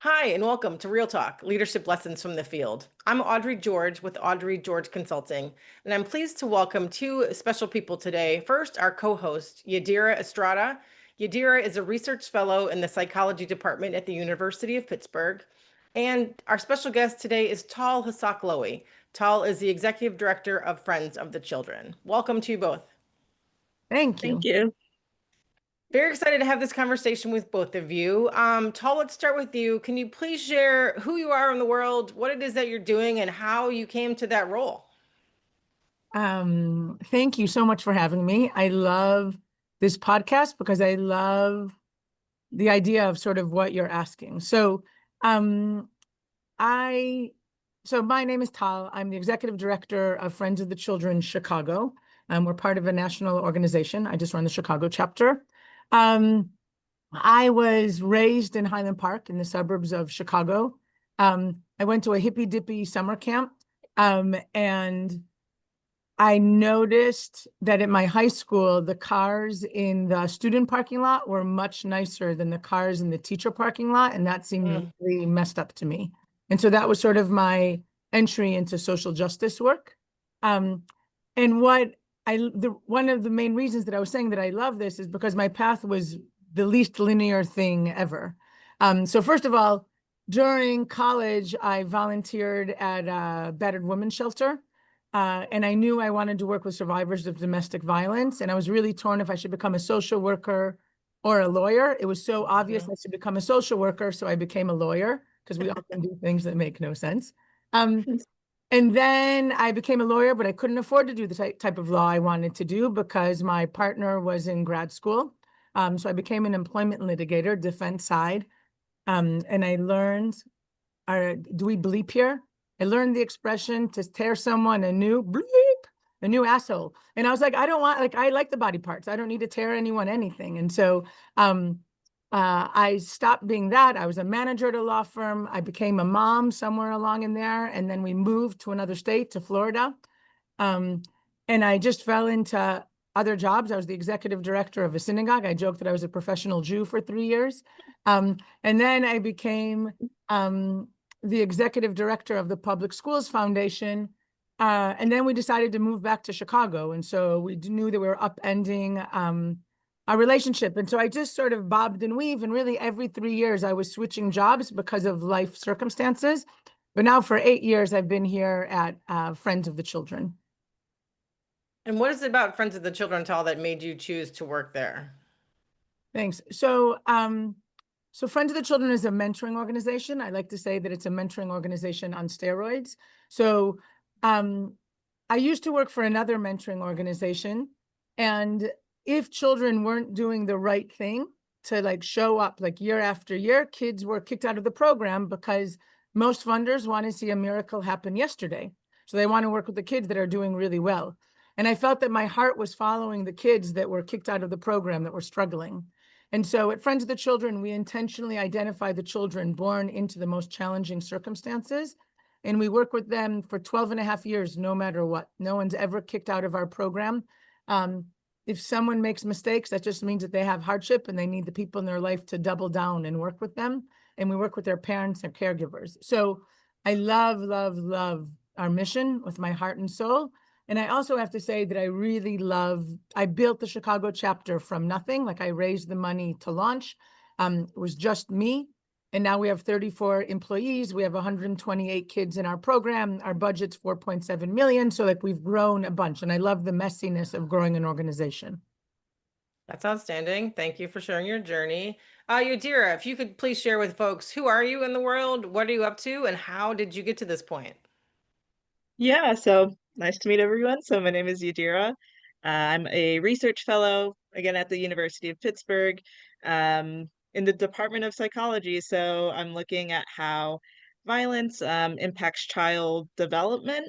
Hi, and welcome to Real Talk Leadership Lessons from the Field. I'm Audrey George with Audrey George Consulting, and I'm pleased to welcome two special people today. First, our co host, Yadira Estrada. Yadira is a research fellow in the psychology department at the University of Pittsburgh. And our special guest today is Taal Hasak-Lowy. Taal is the executive director of Friends of the Children. Welcome to you both. Thank Thank you. you. Very excited to have this conversation with both of you. Tal, let's start with you. Can you please share who you are in the world, what it is that you're doing, and how you came to that role? Thank you so much for having me. I love this podcast because I love the idea of sort of what you're asking. Um, I, so my name is Tal. I'm the executive director of Friends of the Children Chicago. We're part of a national organization. I just run the Chicago chapter. Um, I was raised in Highland Park in the suburbs of Chicago. I went to a hippy dippy summer camp, and I noticed that at my high school, the cars in the student parking lot were much nicer than the cars in the teacher parking lot, and that seemed Mm. really messed up to me. And so that was sort of my entry into social justice work. Um, and one of the main reasons that I was saying that I love this is because my path was the least linear thing ever. So first of all, during college, I volunteered at a battered women's shelter. And I knew I wanted to work with survivors of domestic violence. And I was really torn if I should become a social worker or a lawyer. It was so obvious I should become a social worker, so I became a lawyer because we often do things that make no sense. Um, and then I became a lawyer, but I couldn't afford to do the type of law I wanted to do because my partner was in grad school. So I became an employment litigator, defense side. And I learned, do we bleep here? I learned the expression to tear someone a new bleep, a new asshole. And I was like, I don't want, like, I like the body parts. I don't need to tear anyone anything. And so I stopped being that. I was a manager at a law firm. I became a mom somewhere along in there. And then we moved to another state, to Florida. Um, and I just fell into other jobs. I was the executive director of a synagogue. I joked that I was a professional Jew for 3 years. And then I became the executive director of the Public Schools Foundation. And then we decided to move back to Chicago. And so we knew that we were upending our relationship. And so I just sort of bobbed and weaved. And really every 3 years I was switching jobs because of life circumstances. But now for 8 years, I've been here at Friends of the Children. And what is it about Friends of the Children, Tal, that made you choose to work there? Thanks. So Friends of the Children is a mentoring organization. I like to say that it's a mentoring organization on steroids. So I used to work for another mentoring organization, and if children weren't doing the right thing to like show up like year after year, kids were kicked out of the program because most funders want to see a miracle happen yesterday. So they want to work with the kids that are doing really well. And I felt that my heart was following the kids that were kicked out of the program that were struggling. And so at Friends of the Children, we intentionally identify the children born into the most challenging circumstances. And we work with them for 12 and a half years, no matter what. No one's ever kicked out of our program. If someone makes mistakes, that just means that they have hardship and they need the people in their life to double down and work with them. And we work with their parents and caregivers. So I love, love, love our mission with my heart and soul. And I also have to say that I built the Chicago chapter from nothing. Like I raised the money to launch. It was just me. And now we have 34 employees. We have 128 kids in our program. Our budget's 4.7 million. So like we've grown a bunch. And I love the messiness of growing an organization. That's outstanding. Thank you for sharing your journey. Yadira, if you could please share with folks, who are you in the world? What are you up to? And how did you get to this point? Yeah, so nice to meet everyone. So my name is Yadira. I'm a research fellow, again, at the University of Pittsburgh, in the Department of Psychology. So I'm looking at how violence impacts child development.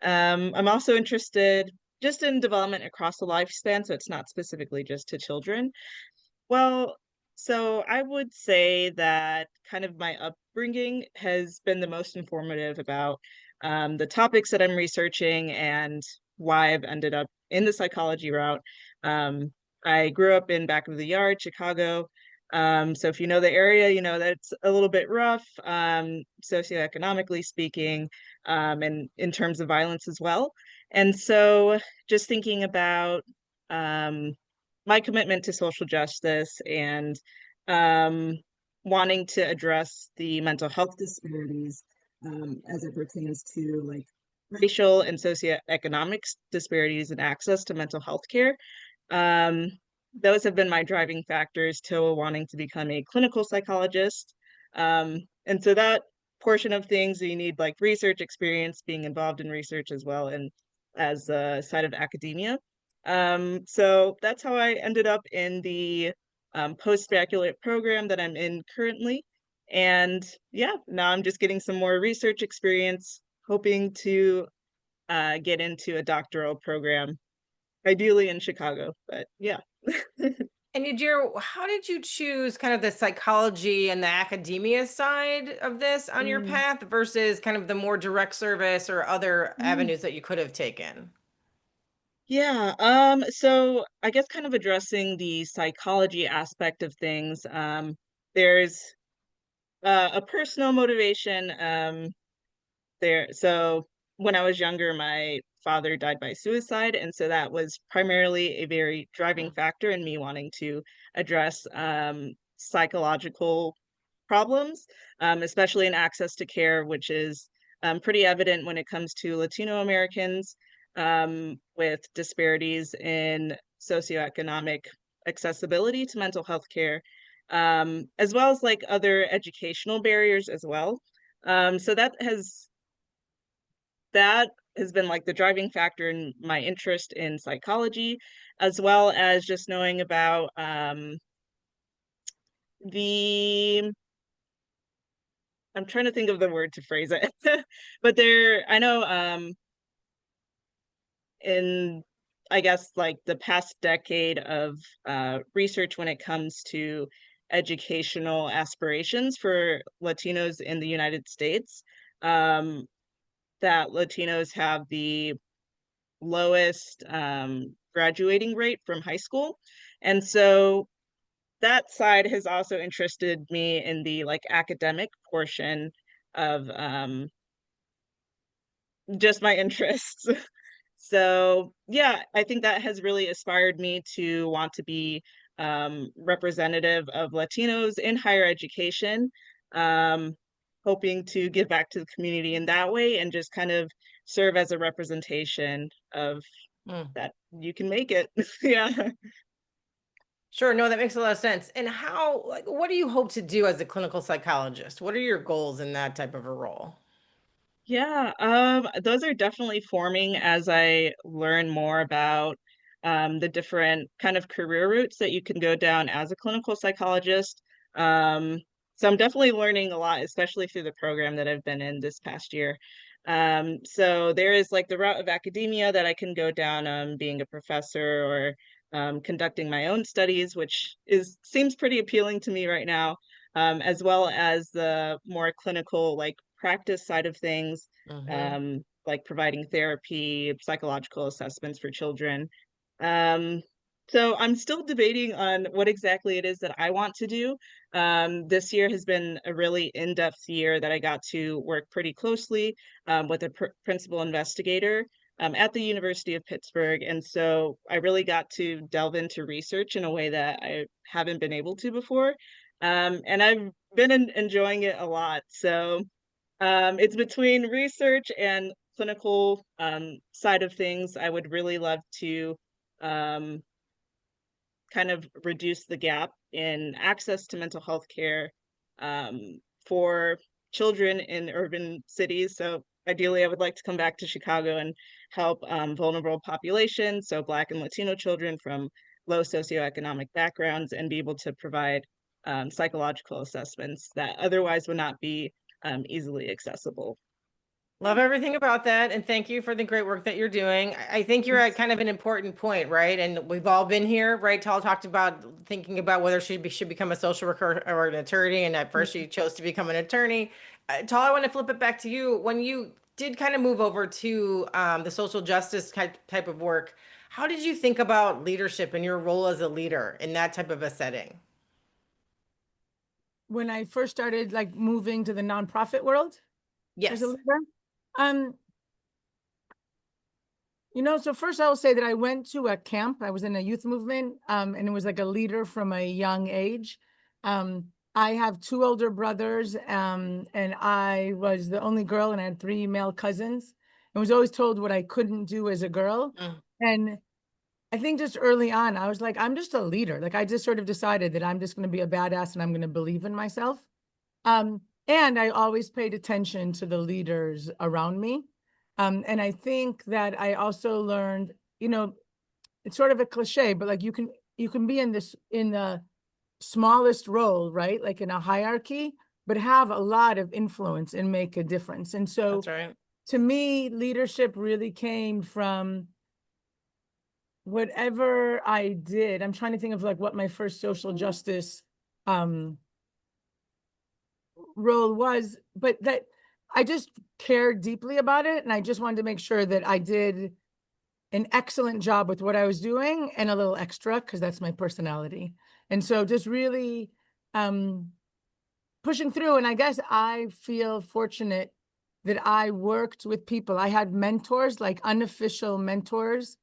I'm also interested just in development across the lifespan, so it's not specifically just to children. Well, so I would say that kind of my upbringing has been the most informative about the topics that I'm researching and why I've ended up in the psychology route. I grew up in back of the yard, Chicago. So if you know the area, you know that it's a little bit rough, socioeconomically speaking, and in terms of violence as well. And so just thinking about my commitment to social justice and um, wanting to address the mental health disparities as it pertains to like racial and socioeconomic disparities in access to mental health care. Um, those have been my driving factors to wanting to become a clinical psychologist. And so that portion of things, you need like research experience, being involved in research as well, and as a side of academia. So that's how I ended up in the postgraduate program that I'm in currently. And yeah, now I'm just getting some more research experience, hoping to get into a doctoral program, ideally in Chicago, but yeah. And Yadira, how did you choose kind of the psychology and the academia side of this on your Mm, path versus kind of the more direct service or other mm. avenues that you could have taken? Yeah, so I guess kind of addressing the psychology aspect of things, there's a personal motivation there. So when I was younger, my father died by suicide, and so that was primarily a very driving Mm. factor in me wanting to address psychological problems, especially in access to care, which is pretty evident when it comes to Latino Americans, with disparities in socioeconomic accessibility to mental health care, as well as like other educational barriers as well. So that has been like the driving factor in my interest in psychology, as well as just knowing about the I'm trying to think of the word to phrase it. But I know in I guess like the past decade of research when it comes to educational aspirations for Latinos in the United States, um, that Latinos have the lowest graduating rate from high school. And so that side has also interested me in the like academic portion of just my interests. So yeah, I think that has really inspired me to want to be representative of Latinos in higher education, um, hoping to give back to the community in that way and just kind of serve as a representation of Mm. that you can make it. Yeah. Sure, no, that makes a lot of sense. And how, like, what do you hope to do as a clinical psychologist? What are your goals in that type of a role? Yeah, those are definitely forming as I learn more about the different kind of career routes that you can go down as a clinical psychologist. Um, so I'm definitely learning a lot, especially through the program that I've been in this past year. So there is like the route of academia that I can go down, being a professor or conducting my own studies, which is seems pretty appealing to me right now, as well as the more clinical, like practice side of things, Hmm. like providing therapy, psychological assessments for children. Um, so I'm still debating on what exactly it is that I want to do. This year has been a really in-depth year that I got to work pretty closely with a principal investigator at the University of Pittsburgh. And so I really got to delve into research in a way that I haven't been able to before. And I've been enjoying it a lot. So it's between research and clinical side of things. I would really love to um, kind of reduce the gap in access to mental health care for children in urban cities. So ideally, I would like to come back to Chicago and help vulnerable populations, so Black and Latino children from low socioeconomic backgrounds, and be able to provide psychological assessments that otherwise would not be easily accessible. Love everything about that. And thank you for the great work that you're doing. I think you're at kind of an important point, right? And we've all been here, right? Tal talked about thinking about whether should become a social worker or an attorney. And at first she chose to become an attorney. Tal, I want to flip it back to you. When you did kind of move over to the social justice type of work, how did you think about leadership and your role as a leader in that type of a setting? when I first started like moving to the nonprofit world Yes. as a leader. So first I will say that I went to a camp. I was in a youth movement, and it was like a leader from a young age. I have two older brothers, and I was the only girl, and I had three male cousins, and was always told what I couldn't do as a girl. And I think just early on, I was like, I'm just a leader. Like I just sort of decided that I'm just going to be a badass and I'm going to believe in myself. And I always paid attention to the leaders around me. And I think that I also learned, it's sort of a cliche, but like you can be in the smallest role, right? Like in a hierarchy, but have a lot of influence and make a difference. And so That's right. to me, leadership really came from whatever I did. I'm trying to think of like what my first social justice role was, but that I just cared deeply about it. And I just wanted to make sure that I did an excellent job with what I was doing and a little extra, because that's my personality. And so just really pushing through. And I guess I feel fortunate that I worked with people. I had mentors, like unofficial mentors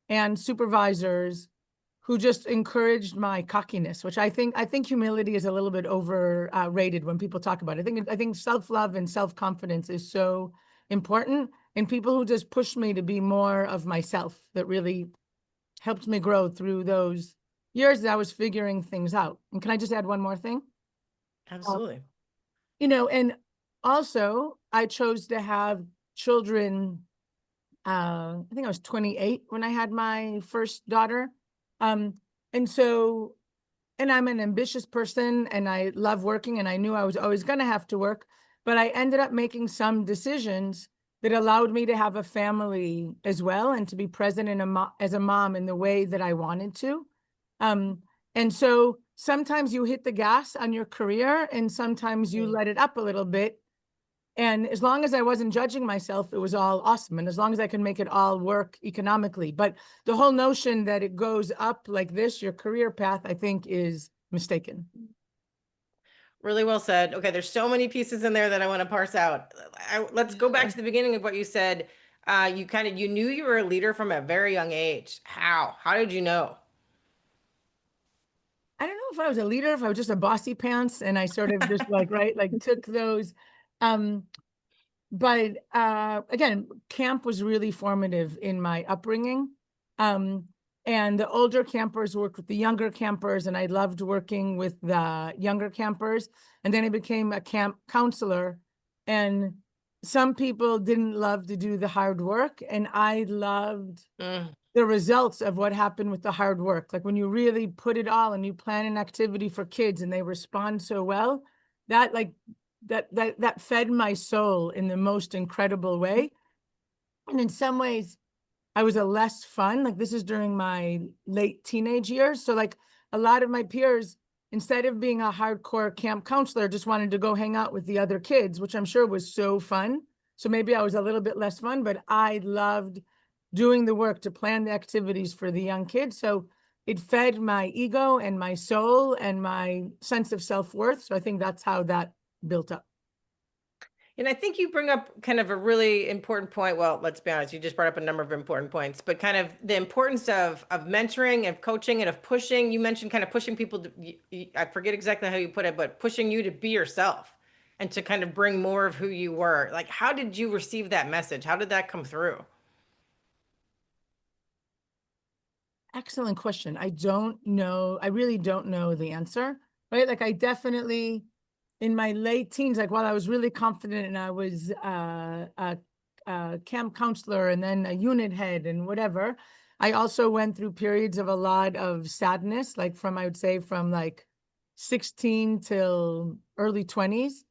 and supervisors who just encouraged my cockiness, which I think humility is a little bit overrated when people talk about it. I think self-love and self-confidence is so important, and people who just pushed me to be more of myself, that really helped me grow through those years that I was figuring things out. And can I just add one more thing? Absolutely. And also I chose to have children. I think I was 28 when I had my first daughter. And I'm an ambitious person and I love working, and I knew I was always going to have to work, but I ended up making some decisions that allowed me to have a family as well and to be present as a mom in the way that I wanted to. And so sometimes you hit the gas on your career and sometimes you let it up a little bit. And as long as I wasn't judging myself, it was all awesome. And as long as I can make it all work economically. But the whole notion that it goes up like this, your career path, I think is mistaken. Really well said. Okay, there's so many pieces in there that I want to parse out. Let's go back to the beginning of what you said. You knew you were a leader from a very young age. How? How did you know? I don't know if I was a leader, if I was just a bossy pants, and I sort of just took those. But again, camp was really formative in my upbringing. And the older campers worked with the younger campers, and I loved working with the younger campers. And then I became a camp counselor. And some people didn't love to do the hard work, and I loved the results of what happened with the hard work. Like when you really put it all and you plan an activity for kids and they respond so well, that fed my soul in the most incredible way. And in some ways, I was a less fun. Like this is during my late teenage years. So like a lot of my peers, instead of being a hardcore camp counselor, just wanted to go hang out with the other kids, which I'm sure was so fun. So maybe I was a little bit less fun, but I loved doing the work to plan the activities for the young kids. So it fed my ego and my soul and my sense of self-worth. So I think that's how that built up. And I think you bring up kind of a really important point. Well, let's be honest, you just brought up a number of important points, but kind of the importance of mentoring, of coaching, and of pushing. You mentioned kind of pushing people to, I forget exactly how you put it, but pushing you to be yourself and to kind of bring more of who you were. Like, how did you receive that message? How did that come through? Excellent question. I don't know. I really don't know the answer, right? Like I definitely, in my late teens, like while I was really confident and I was a camp counselor and then a unit head and whatever, I also went through periods of a lot of sadness, like I would say from like 16 till early 20s.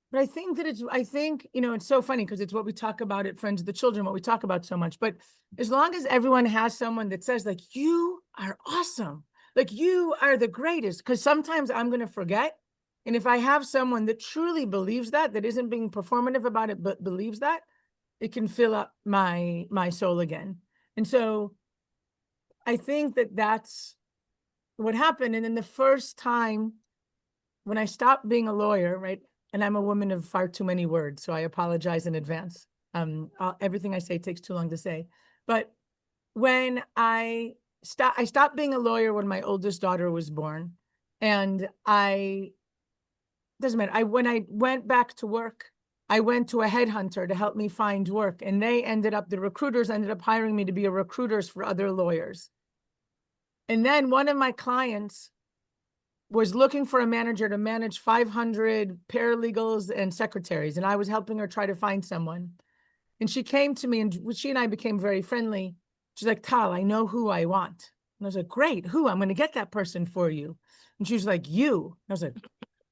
But I think it's so funny because it's what we talk about at Friends of the Children, what we talk about so much. But as long as everyone has someone that says like, you are awesome, like you are the greatest, because sometimes I'm going to forget. And if I have someone that truly believes that isn't being performative about it, but believes that, it can fill up my soul again. And so I think that's what happened, and then the first time when I stopped being a lawyer, right? And I'm a woman of far too many words, so I apologize in advance. Everything I say takes too long to say. But when I stopped being a lawyer when my oldest daughter was born, and doesn't matter. When I went back to work, I went to a headhunter to help me find work, and the recruiters ended up hiring me to be a recruiters for other lawyers. And then one of my clients was looking for a manager to manage 500 paralegals and secretaries, and I was helping her try to find someone. And she came to me, and she and I became very friendly. She's like, Taal, I know who I want. And I was like, great, who? I'm going to get that person for you. And she was like, you. And I was like,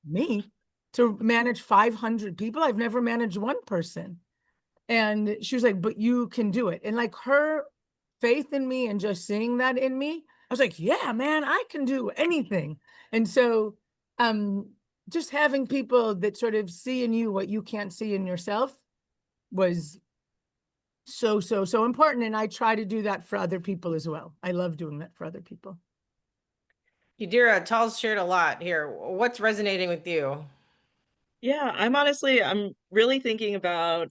me? To manage 500 people? I've never managed one person. And she was like, but you can do it. And like her faith in me and just seeing that in me, I was like, yeah, man, I can do anything. And so just having people that sort of see in you what you can't see in yourself was so important. And I try to do that for other people as well. I love doing that for other people. Yadira, Taal's shared a lot here. What's resonating with you? Yeah, I'm really thinking about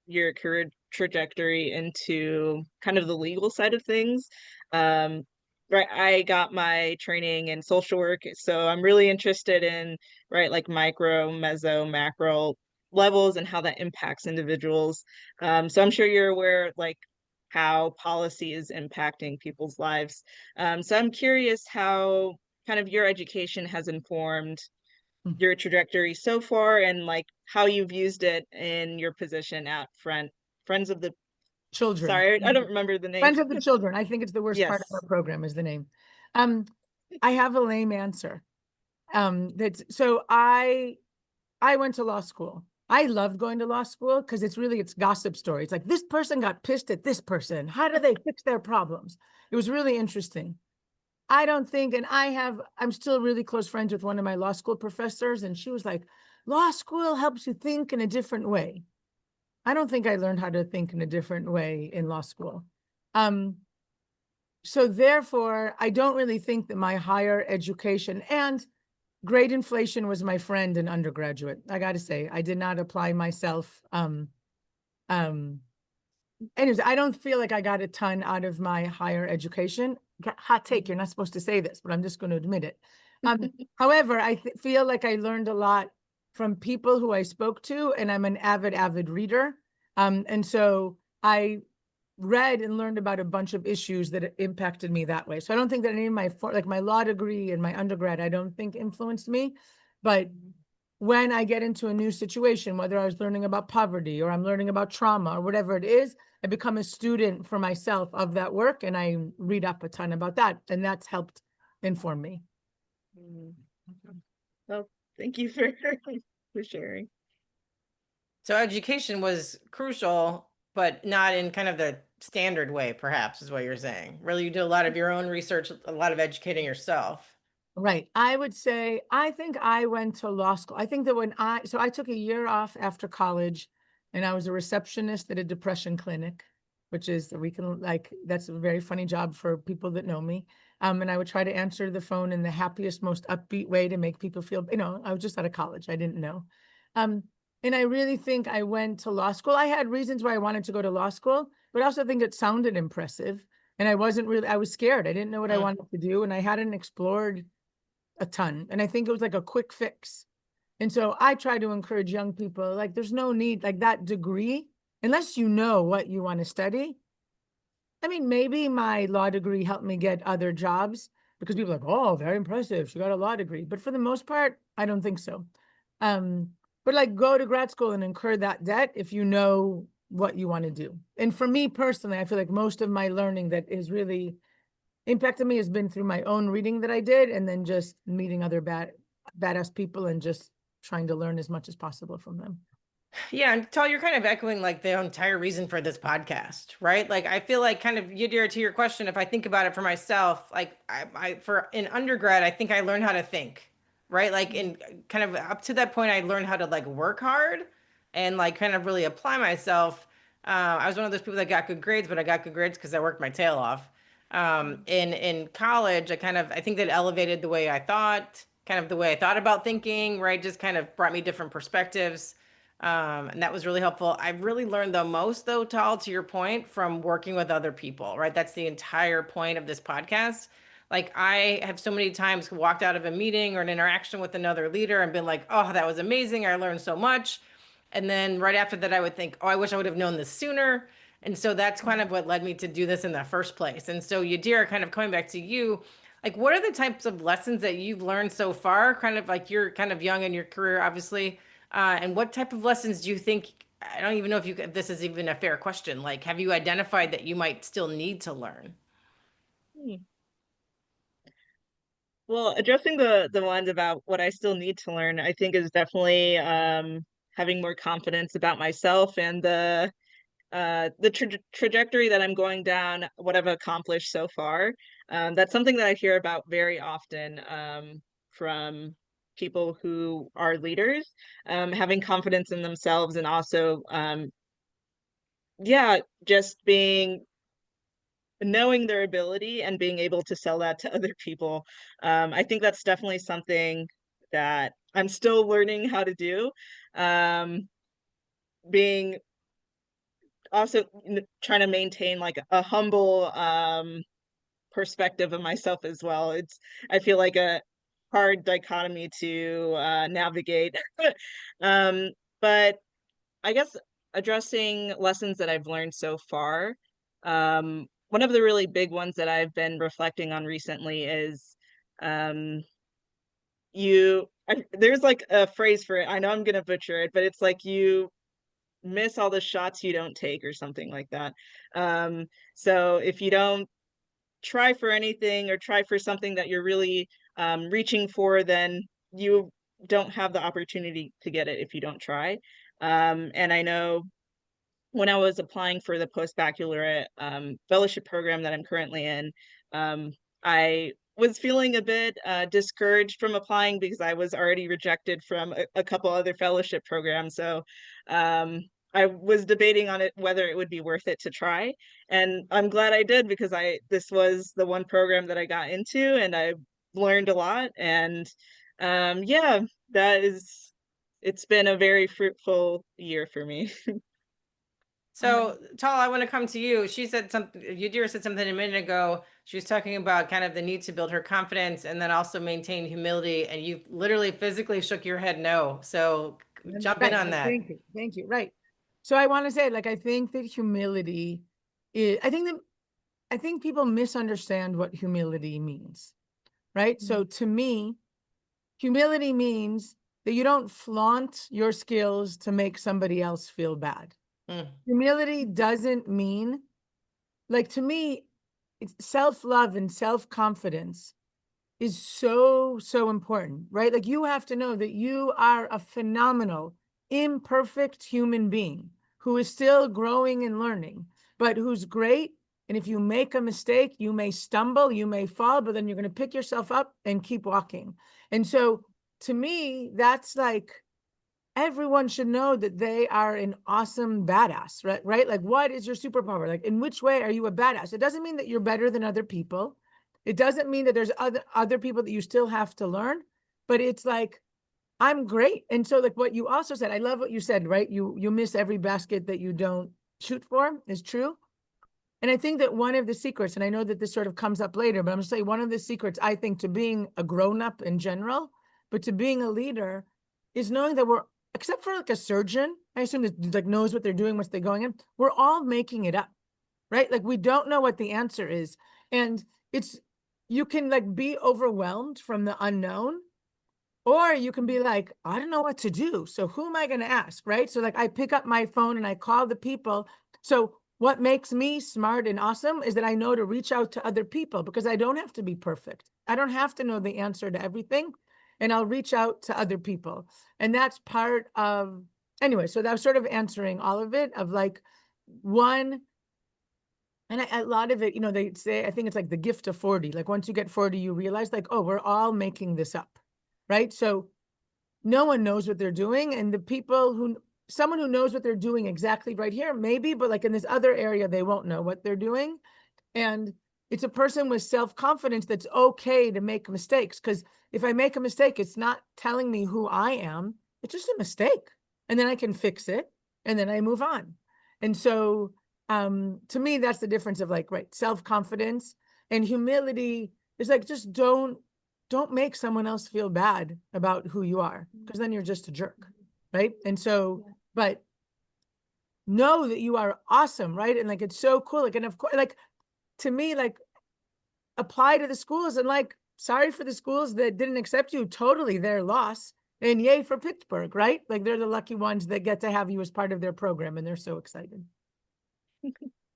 your career trajectory into kind of the legal side of things. Um, right, I got my training in social work, so I'm really interested in, right, like micro, meso, macro levels and how that impacts individuals. So I'm sure you're aware like how policy is impacting people's lives. So I'm curious how kind of your education has informed your trajectory so far and like how you've used it in your position at Friends of the Children. sorry, I don't remember the name. Friends of the Children. I think it's the worst part of our Yes. program is the name. I have a lame answer. So I went to law school. I loved going to law school because it's gossip story. It's like this person got pissed at this person. How do they fix their problems? It was really interesting. I don't think, and I'm still really close friends with one of my law school professors, and she was like, law school helps you think in a different way. I don't think I learned how to think in a different way in law school. So therefore, I don't really think that my higher education and grade inflation was my friend in undergraduate. I got to say, I did not apply myself. Anyways, I don't feel like I got a ton out of my higher education. Hot take, you're not supposed to say this, but I'm just going to admit it. However, I feel like I learned a lot from people who I spoke to, and I'm an avid reader. And so I read and learned about a bunch of issues that impacted me that way. So I don't think that any of my law degree and my undergrad, I don't think influenced me. But when I get into a new situation, whether I was learning about poverty or I'm learning about trauma or whatever it is, I become a student for myself of that work, and I read up a ton about that, and that's helped inform me. Well, thank you for for sharing. So education was crucial, but not in kind of the standard way, perhaps, is what you're saying. Really, you did a lot of your own research, a lot of educating yourself. Right. I would say, I think I went to law school. I think that so I took a year off after college, and I was a receptionist at a depression clinic, which is, that's a very funny job for people that know me. And I would try to answer the phone in the happiest, most upbeat way to make people feel, I was just out of college. I didn't know. And I really think I went to law school. I had reasons why I wanted to go to law school, but I also think it sounded impressive. And I was scared. I didn't know what I wanted to do, and I hadn't explored a ton. And I think it was like a quick fix. And so I try to encourage young people, like, there's no need, like, that degree, unless you know what you want to study. I mean, maybe my law degree helped me get other jobs because people are like, oh, very impressive, she got a law degree. But for the most part, I don't think so. But like, go to grad school and incur that debt if you know what you want to do. And for me personally, I feel like most of my learning that is really impacted me has been through my own reading that I did, and then just meeting other badass people and just trying to learn as much as possible from them. Yeah, and Tal, you're kind of echoing like the entire reason for this podcast, right? Like I feel like kind of Yadira, to your question, if I think about it for myself, like for in undergrad, I think I learned how to think, right? Like in kind of up to that point, I learned how to like work hard and like kind of really apply myself. I was one of those people that got good grades, but I got good grades because I worked my tail off. In college, I think that elevated the way I thought, kind of the way I thought about thinking, right? Just kind of brought me different perspectives. And that was really helpful. I really learned the most, though, Tal, to your point, from working with other people, right? That's the entire point of this podcast. Like, I have so many times walked out of a meeting or an interaction with another leader and been like, oh, that was amazing. I learned so much. And then right after that, I would think, oh, I wish I would have known this sooner. And so that's kind of what led me to do this in the first place. And so, Yadira, kind of coming back to you, like, what are the types of lessons that you've learned so far? Kind of like you're kind of young in your career, obviously. And what type of lessons do you think? I don't even know if this is even a fair question. Like, have you identified that you might still need to learn? Hmm. Well, addressing the ones about what I still need to learn, I think is definitely having more confidence about myself and the trajectory that I'm going down, what I've accomplished so far. That's something that I hear about very often from people who are leaders, having confidence in themselves and also, yeah, just being knowing their ability and being able to sell that to other people. I think that's definitely something that I'm still learning how to do. Um, being also trying to maintain like a humble perspective of myself as well. I feel like a hard dichotomy to navigate. um, but I guess addressing lessons that I've learned so far, one of the really big ones that I've been reflecting on recently is um, there's like a phrase for it. I know I'm gonna butcher it, but it's like you miss all the shots you don't take or something like that. So if you don't try for anything or try for something that you're really reaching for, then you don't have the opportunity to get it if you don't try. And I know when I was applying for the post-baccalaureate fellowship program that I'm currently in, I was feeling a bit discouraged from applying because I was already rejected from a couple other fellowship programs. So I was debating on it whether it would be worth it to try, and I'm glad I did because I this was the one program that I got into, and I learned a lot. And yeah, that is it's been a very fruitful year for me. So, Tal, I want to come to you. She said something, Yadira said something a minute ago. She was talking about kind of the need to build her confidence and then also maintain humility. And you literally physically shook your head no. So, jump in Right, on that. thank you, thank you. Right. So I want to say, like, I think that humility is, I think people misunderstand what humility means, right? So to me, humility means that you don't flaunt your skills to make somebody else feel bad. Mm. Humility doesn't mean, like, to me, it's self-love and self-confidence is so, so important, right? Like, you have to know that you are a phenomenal, imperfect human being who is still growing and learning, but who's great. And if you make a mistake, you may stumble, you may fall, but then you're going to pick yourself up and keep walking. And so to me, that's like, everyone should know that they are an awesome badass, right? Right? Like, what is your superpower? Like, in which way are you a badass? It doesn't mean that you're better than other people. It doesn't mean that there's other people that you still have to learn, but it's like, I'm great. And so, like, what you also said, I love what you said, right? You miss every basket that you don't shoot for is true. And I think that one of the secrets, and I know that this sort of comes up later, but I'm gonna say one of the secrets, I think, to being a grown-up in general, but to being a leader, is knowing that we're, except for like a surgeon, I assume that like knows what they're doing, what's they going in, we're all making it up, right? Like, we don't know what the answer is. And it's, you can like be overwhelmed from the unknown, or you can be like, I don't know what to do. So who am I going to ask? Right. So like, I pick up my phone and I call the people. So what makes me smart and awesome is that I know to reach out to other people because I don't have to be perfect. I don't have to know the answer to everything. And I'll reach out to other people. And that's part of, anyway, so that was sort of answering all of it of like one, and a lot of it, you know, they say, I think it's like the gift of 40. Like, once you get 40, you realize like, oh, we're all making this up, right? So no one knows what they're doing. And the people who, someone who knows what they're doing exactly right here, maybe, but like in this other area, they won't know what they're doing. And It's a person with self-confidence that's okay to make mistakes. Because if I make a mistake, it's not telling me who I am. It's just a mistake. And then I can fix it. And then I move on. And so to me, that's the difference of like, right, self-confidence and humility is like, just don't make someone else feel bad about who you are, because then you're just a jerk. Right. And so, but know that you are awesome. Right. And like, it's so cool. Like, and of course, like, to me, like, apply to the schools, and like, sorry for the schools that didn't accept you, totally their loss. And yay for Pittsburgh, right? Like, they're the lucky ones that get to have you as part of their program, and they're so excited.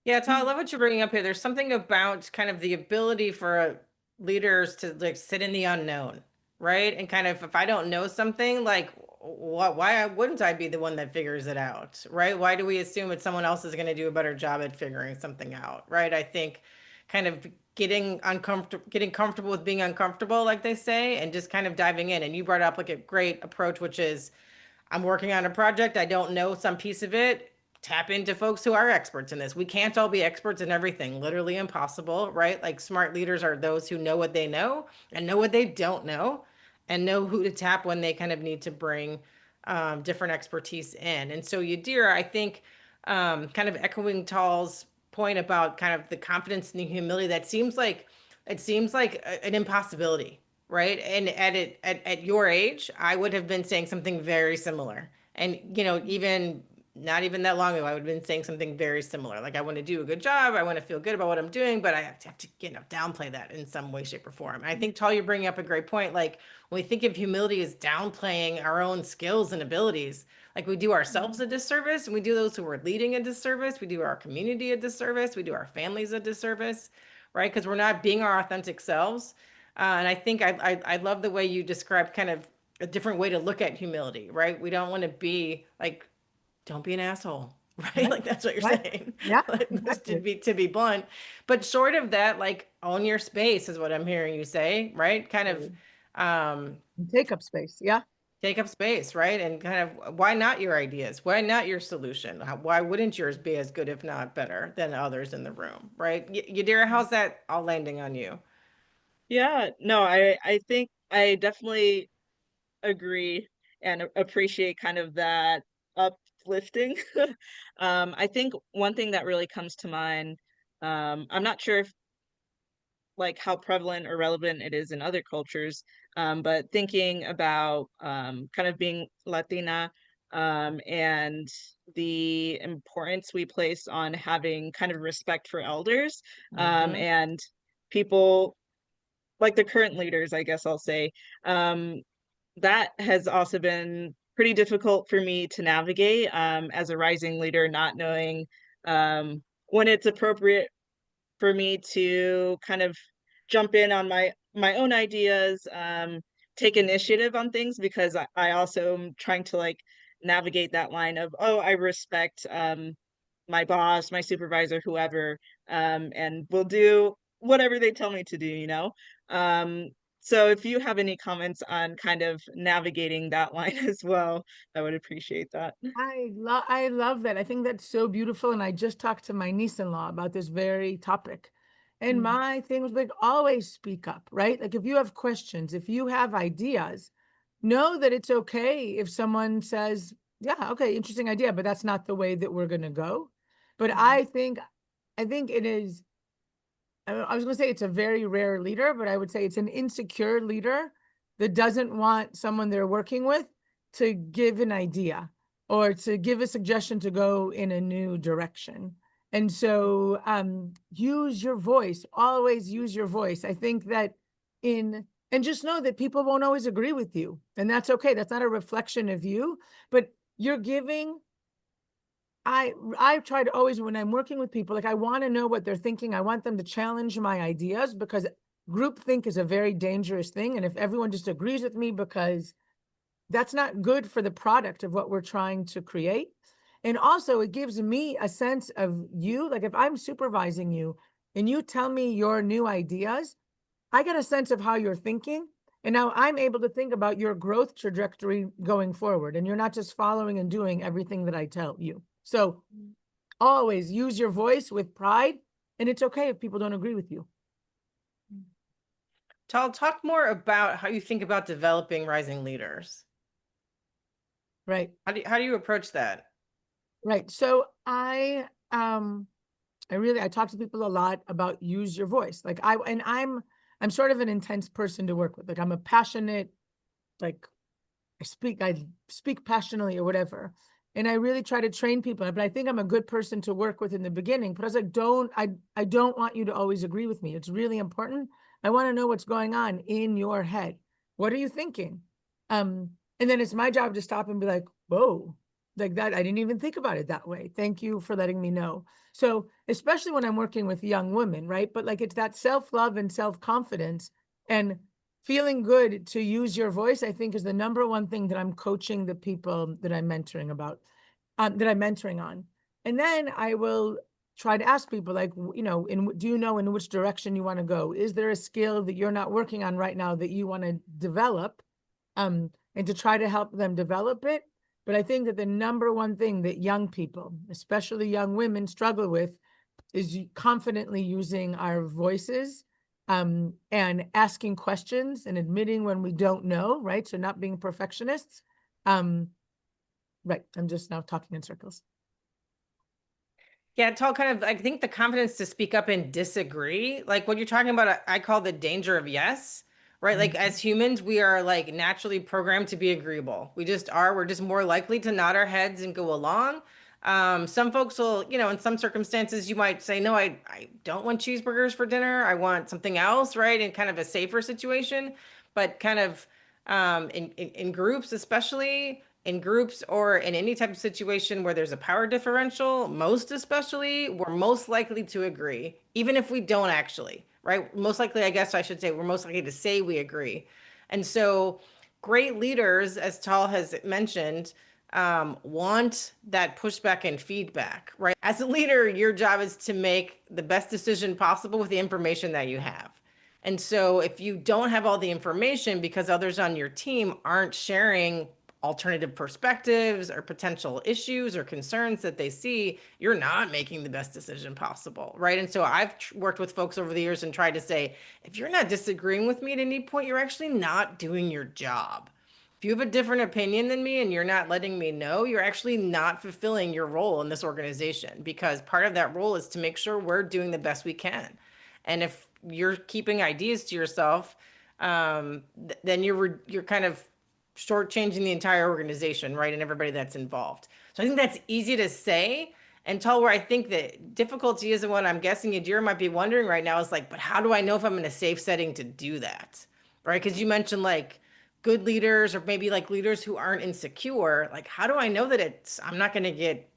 Yeah, Taal, I love what you're bringing up here. There's something about kind of the ability for leaders to like sit in the unknown, right? And kind of, if I don't know something, like, why wouldn't I be the one that figures it out, right? Why do we assume that someone else is going to do a better job at figuring something out, right? I think kind of getting comfortable with being uncomfortable, like they say, and just kind of diving in. And you brought up like a great approach, which is, I'm working on a project, I don't know some piece of it. Tap into folks who are experts in this. We can't all be experts in everything, literally impossible, right? Like, smart leaders are those who know what they know and know what they don't know, and know who to tap when they kind of need to bring different expertise in. And so, Yadira, I think kind of echoing Taal's point about kind of the confidence and the humility, that seems like an impossibility, right? And at your age, I would have been saying something very similar. And even not even that long ago, I would have been saying something very similar. Like, I want to do a good job, I want to feel good about what I'm doing, but I have to downplay that in some way, shape, or form. And I think, Taal, you're bringing up a great point. Like, when we think of humility as downplaying our own skills and abilities, like, we do ourselves a disservice, and we do those who we're leading a disservice. We do our community a disservice. We do our families a disservice, right? Because we're not being our authentic selves. And I think I love the way you described kind of a different way to look at humility, right? We don't want to be like, don't be an asshole, right? Right. Like, that's what you're Right. saying. Yeah, Like, just exactly. to be blunt. But short of that, like, own your space is what I'm hearing you say, right? Kind of Take up space. Yeah. take up space, right? And kind of, why not your ideas? Why not your solution? Why wouldn't yours be as good, if not better, than others in the room, right? Yadira, how's that all landing on you? Yeah, no, I think I definitely agree and appreciate kind of that uplifting. I think one thing that really comes to mind, I'm not sure if like how prevalent or relevant it is in other cultures, but thinking about kind of being Latina, and the importance we place on having kind of respect for elders, Mm-hmm. and people like the current leaders, I guess I'll say, um, that has also been pretty difficult for me to navigate, as a rising leader, not knowing when it's appropriate for me to kind of jump in on my own ideas, take initiative on things, because I also am trying to like navigate that line of, oh, I respect my boss, my supervisor, whoever, and will do whatever they tell me to do, you know? Um, so if you have any comments on kind of navigating that line as well, I would appreciate that. I love that. I think that's so beautiful. And I just talked to my niece-in-law about this very topic. And Mm, my thing was like, always speak up, right? Like, if you have questions, if you have ideas, know that it's okay if someone says, yeah, okay, interesting idea, but that's not the way that we're gonna go. But mm, I think it is, I was gonna say it's a very rare leader, but I would say it's an insecure leader that doesn't want someone they're working with to give an idea or to give a suggestion to go in a new direction. And so use your voice, always use your voice. I think that and just know that people won't always agree with you. And that's okay. That's not a reflection of you, but you're giving I try to always, when I'm working with people, like, I want to know what they're thinking. I want them to challenge my ideas, because groupthink is a very dangerous thing. And if everyone just agrees with me, because that's not good for the product of what we're trying to create. And also, it gives me a sense of you. Like, if I'm supervising you and you tell me your new ideas, I get a sense of how you're thinking. And now I'm able to think about your growth trajectory going forward. And you're not just following and doing everything that I tell you. So always use your voice with pride. And it's okay if people don't agree with you. Tal, talk more about how you think about developing rising leaders. Right. How do you approach that? Right. So I talk to people a lot about use your voice. Like I'm sort of an intense person to work with. Like I'm a passionate, like I speak passionately or whatever. And I really try to train people, but I think I'm a good person to work with in the beginning. But I was like, I don't want you to always agree with me. It's really important. I want to know what's going on in your head. What are you thinking? And then it's my job to stop and be like, whoa, like that. I didn't even think about it that way. Thank you for letting me know. So, especially when I'm working with young women, right? But like it's that self-love and self-confidence and feeling good to use your voice, I think, is the number one thing that I'm coaching the people that I'm mentoring about, that I'm mentoring on. And then I will try to ask people like, do you know in which direction you want to go? Is there a skill that you're not working on right now that you want to develop? And to try to help them develop it. But I think that the number one thing that young people, especially young women, struggle with is confidently using our voices, and asking questions and admitting when we don't know, right? So not being perfectionists. Right. I'm just now talking in circles. Yeah, Tal, kind of, I think the confidence to speak up and disagree, like what you're talking about, I call the danger of yes, right? Like as humans, we are like naturally programmed to be agreeable. We just are. We're just more likely to nod our heads and go along. Some folks will, in some circumstances, you might say, no, I don't want cheeseburgers for dinner. I want something else, right? In kind of a safer situation, but kind of in groups, especially in groups or in any type of situation where there's a power differential, most especially, we're most likely to agree, even if we don't actually, right? Most likely, I guess I should say, we're most likely to say we agree. And so, great leaders, as Tal has mentioned, want that pushback and feedback, right? As a leader, your job is to make the best decision possible with the information that you have. And so if you don't have all the information because others on your team aren't sharing alternative perspectives or potential issues or concerns that they see, you're not making the best decision possible, right? And so I've worked with folks over the years and tried to say, if you're not disagreeing with me at any point, you're actually not doing your job. If you have a different opinion than me and you're not letting me know, you're actually not fulfilling your role in this organization, because part of that role is to make sure we're doing the best we can. And if you're keeping ideas to yourself, then you're kind of shortchanging the entire organization, right? And everybody that's involved. So I think that's easy to say. And tell where I think the difficulty is, and what I'm guessing Yadira might be wondering right now is like, but how do I know if I'm in a safe setting to do that? Right? Because you mentioned like good leaders or maybe like leaders who aren't insecure. Like, how do I know that I'm not going to get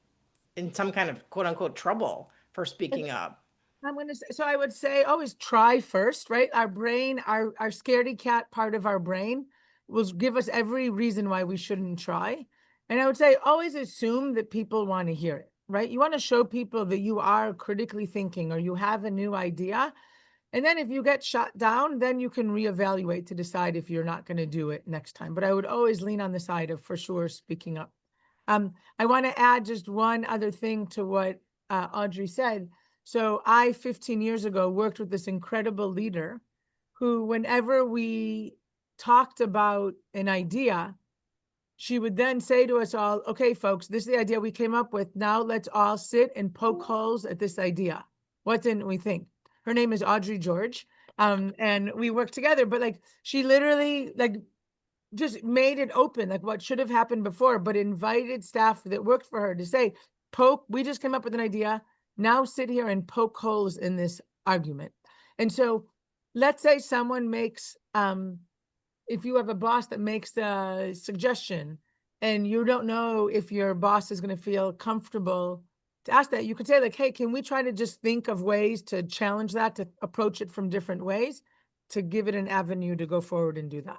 in some kind of quote unquote trouble for speaking up? I'm going to say, so I would say always try first, right? Our brain, our scaredy cat part of our brain will give us every reason why we shouldn't try. And I would say always assume that people want to hear it, right? You want to show people that you are critically thinking or you have a new idea. And then if you get shot down, then you can reevaluate to decide if you're not going to do it next time. But I would always lean on the side of for sure speaking up. I want to add just one other thing to what Audrey said. So I, 15 years ago, worked with this incredible leader who, whenever we talked about an idea, she would then say to us all, okay, folks, this is the idea we came up with. Now let's all sit and poke holes at this idea. What didn't we think? Her name is Audrey George. And we worked together, but like she literally like just made it open, like what should have happened before, but invited staff that worked for her to say, we just came up with an idea. Now sit here and poke holes in this argument. And so let's say someone makes, if you have a boss that makes a suggestion and you don't know if your boss is going to feel comfortable to ask that, you could say like, hey, can we try to just think of ways to challenge that, to approach it from different ways, to give it an avenue to go forward and do that.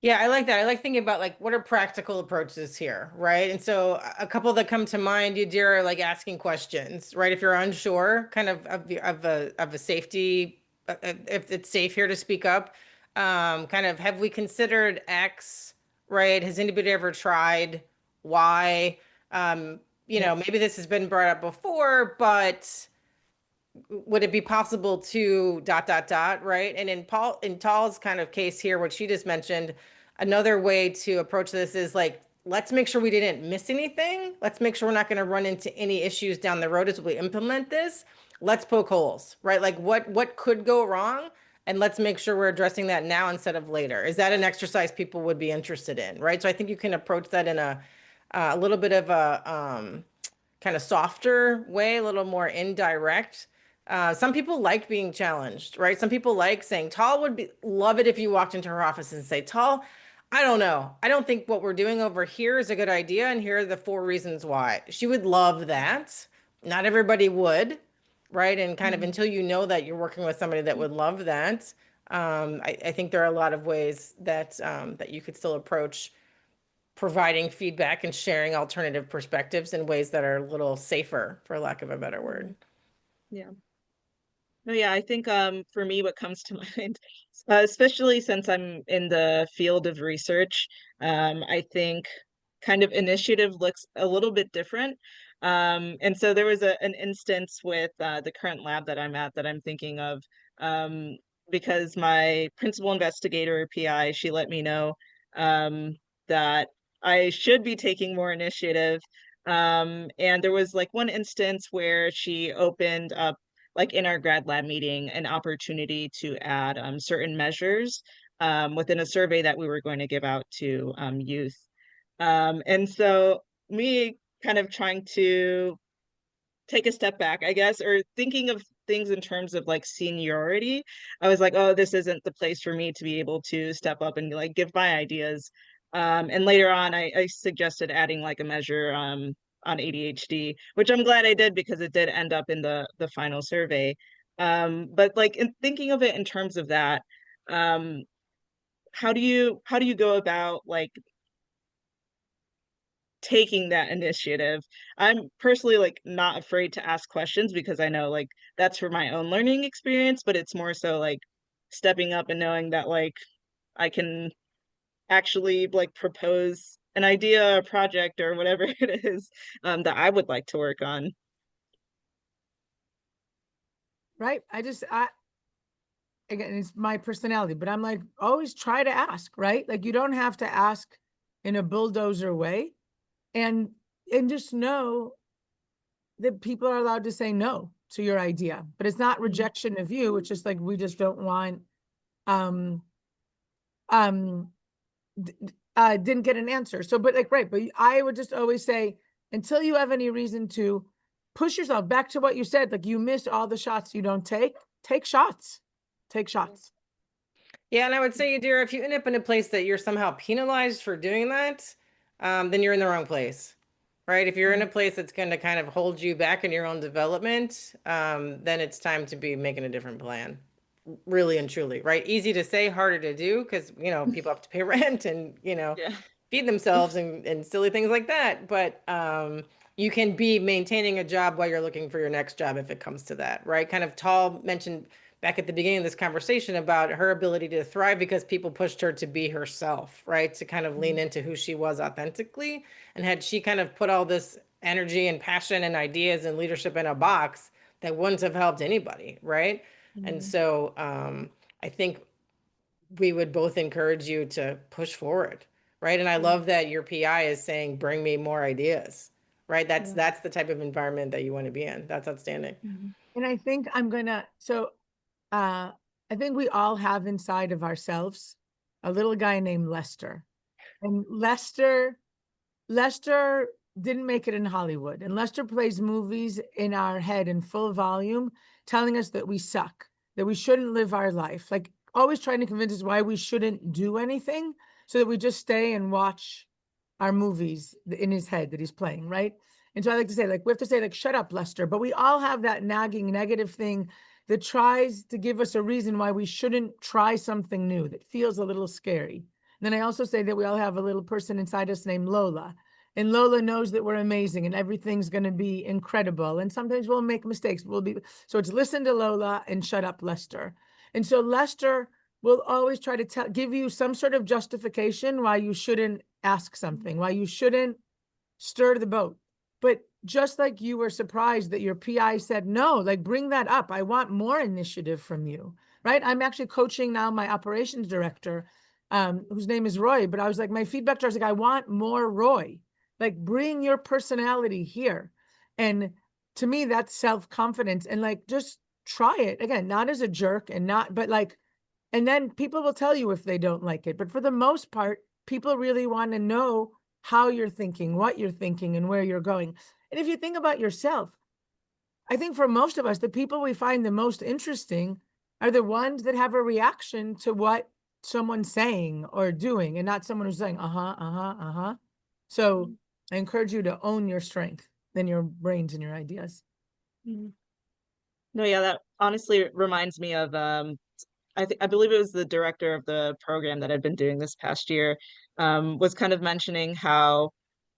Yeah, I like that. I like thinking about like what are practical approaches here, right? And so a couple that come to mind, Yadira, are like asking questions, right? If you're unsure, kind of a safety, if it's safe here to speak up, kind of have we considered X, right? Has anybody ever tried Y? Maybe this has been brought up before, but would it be possible to ... right? And in Taal's kind of case here, what she just mentioned, another way to approach this is like, let's make sure we didn't miss anything. Let's make sure we're not going to run into any issues down the road as we implement this. Let's poke holes, right? Like what could go wrong? And let's make sure we're addressing that now instead of later. Is that an exercise people would be interested in, right? So I think you can approach that in a little bit of a kind of softer way, a little more indirect. Some people like being challenged, right? Some people like saying, Taal would love it if you walked into her office and say, Taal, I don't know. I don't think what we're doing over here is a good idea, and here are the 4 reasons why. She would love that. Not everybody would, right? And kind of until you know that you're working with somebody that would love that, I think there are a lot of ways that that you could still approach providing feedback and sharing alternative perspectives in ways that are a little safer, for lack of a better word. Yeah. No, yeah, I think for me, what comes to mind, especially since I'm in the field of research, I think kind of initiative looks a little bit different. And so there was an instance with the current lab that I'm at that I'm thinking of, because my principal investigator or PI, she let me know that I should be taking more initiative. And there was like one instance where she opened up, like in our grad lab meeting, an opportunity to add certain measures within a survey that we were going to give out to youth. And so me kind of trying to take a step back, I guess, or thinking of things in terms of like seniority, I was like, oh, this isn't the place for me to be able to step up and like give my ideas. And later on, I suggested adding like a measure on ADHD, which I'm glad I did because it did end up in the final survey. But like in thinking of it in terms of that, um, how do you go about like taking that initiative? I'm personally like not afraid to ask questions because I know like that's for my own learning experience, but it's more so like stepping up and knowing that like I can actually like propose an idea, a project, or whatever it is that I would like to work on. Right. Again, it's my personality, but I'm like, always try to ask, right? Like you don't have to ask in a bulldozer way. And just know that people are allowed to say no to your idea, but it's not rejection of you. It's just like, we just don't want, didn't get an answer. So, but like, right. But I would just always say, until you have any reason to push yourself back to what you said, like you miss all the shots you don't take shots, take shots. Yeah, and I would say, Yadira, if you end up in a place that you're somehow penalized for doing that, then you're in the wrong place, right? If you're in a place that's going to kind of hold you back in your own development, then it's time to be making a different plan, really and truly, right? Easy to say, harder to do, because, you know, people have to pay rent and, you know, Yeah. feed themselves and silly things like that. But you can be maintaining a job while you're looking for your next job if it comes to that, right? Kind of Taal mentioned back at the beginning of this conversation about her ability to thrive because people pushed her to be herself, right? To kind of lean into who she was authentically. And had she kind of put all this energy and passion and ideas and leadership in a box, that wouldn't have helped anybody, right? And so I think we would both encourage you to push forward, right? And I love that your PI is saying, bring me more ideas, right? That's the type of environment that you want to be in. That's outstanding. And I think I think we all have inside of ourselves a little guy named Lester. And Lester didn't make it in Hollywood. And Lester plays movies in our head in full volume, telling us that we suck, that we shouldn't live our life, like always trying to convince us why we shouldn't do anything so that we just stay and watch our movies in his head that he's playing, right? And so I like to say, like, we have to say, like, shut up, Lester. But we all have that nagging negative thing that tries to give us a reason why we shouldn't try something new that feels a little scary. And then I also say that we all have a little person inside us named Lola. And Lola knows that we're amazing and everything's going to be incredible. And sometimes we'll make mistakes. So it's listen to Lola and shut up, Lester. And so Lester will always try to give you some sort of justification why you shouldn't ask something, why you shouldn't stir the boat. But just like you were surprised that your PI said no, like bring that up. I want more initiative from you, right? I'm actually coaching now my operations director, whose name is Roy, but I was like, my feedback to her, I was like, I want more Roy. Like bring your personality here. And to me, that's self-confidence. And like, just try it again, not as a jerk and not, but like, and then people will tell you if they don't like it. But for the most part, people really want to know how you're thinking, what you're thinking, and where you're going. And if you think about yourself, I think for most of us, the people we find the most interesting are the ones that have a reaction to what someone's saying or doing, and not someone who's saying, uh-huh, uh-huh, uh-huh. So I encourage you to own your strength and your brains and your ideas. Mhm. No, yeah, that honestly reminds me of I believe it was the director of the program that I'd been doing this past year, was kind of mentioning how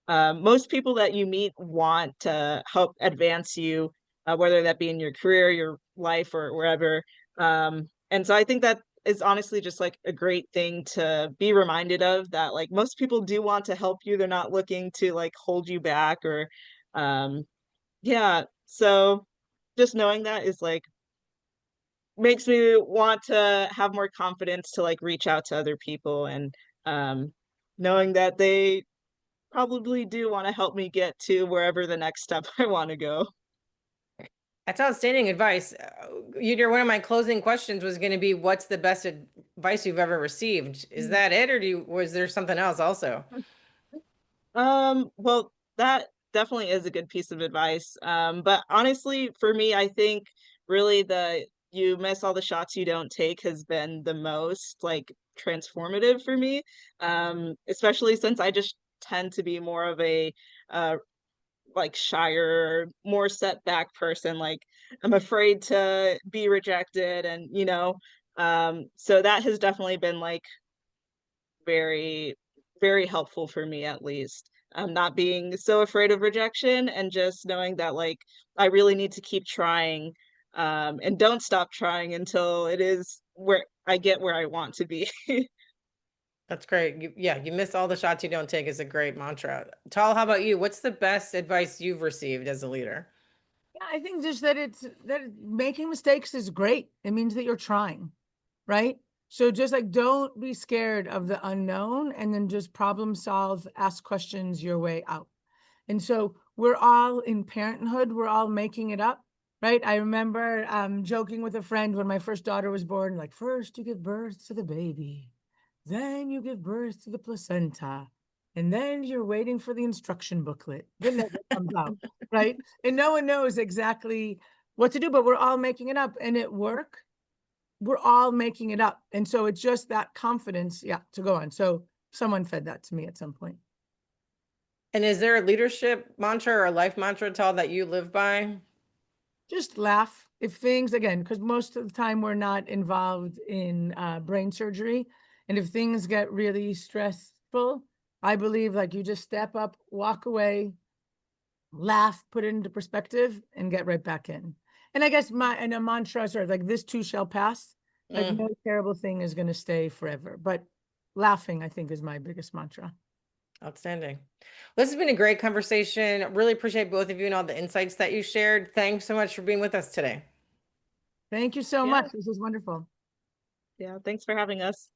most people that you meet want to help advance you, whether that be in your career, your life, or wherever. And so I think that is honestly just like a great thing to be reminded of, that like most people do want to help you. They're not looking to like hold you back or, um, yeah. So just knowing that is like makes me want to have more confidence to like reach out to other people, and um, knowing that they probably do wanna help me get to wherever the next step I wanna go. That's outstanding advice. One of my closing questions was going to be, what's the best advice you've ever received? Is Mm. that it, or was there something else also? Well, that definitely is a good piece of advice, but honestly, for me, I think really the "you miss all the shots you don't take" has been the most, like, transformative for me, especially since I just tend to be more of a, uh like shyer, more set back person. Like I'm afraid to be rejected, and so that has definitely been like very, very helpful for me at least. Not being so afraid of rejection, and just knowing that like I really need to keep trying, and don't stop trying until it is where I get where I want to be. That's great. Yeah, you miss all the shots you don't take is a great mantra. Tal, how about you? What's the best advice you've received as a leader? Yeah, I think just that making mistakes is great. It means that you're trying, right? So just like don't be scared of the unknown, and then just problem solve, ask questions your way out. And so we're all in parenthood, we're all making it up, right? I remember joking with a friend when my first daughter was born, like, first you give birth to the baby, then you give birth to the placenta, and then you're waiting for the instruction booklet that never comes out, right? And no one knows exactly what to do, but we're all making it up. And at work, we're all making it up. And so it's just that confidence, yeah, to go on. So someone fed that to me at some point. And is there a leadership mantra or a life mantra, Tal, that you live by? Just laugh if things, again, because most of the time we're not involved in brain surgery. And if things get really stressful, I believe like you just step up, walk away, laugh, put it into perspective, and get right back in. And I guess and a mantra sort of like, this too shall pass. Like Mm, no terrible thing is going to stay forever. But laughing, I think, is my biggest mantra. outstanding. This has been a great conversation. Really appreciate both of you and all the insights that you shared. Thanks so much for being with us today. Thank you so Yeah, much. This was wonderful. yeah. Thanks for having us.